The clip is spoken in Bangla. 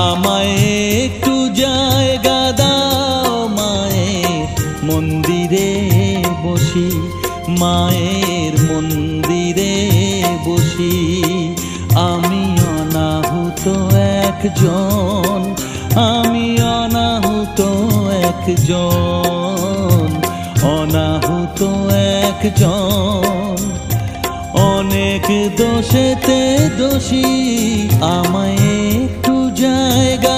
আমায় একটু জায়গা দাও মায়ের মন্দিরে বসি, মায়ের মন্দিরে বসি। আমি অনাহুত একজন, আমি অনাহুত একজন, অনাহুত একজন। অনেক দোষেতে দোষী, আমায় একটু জায়গা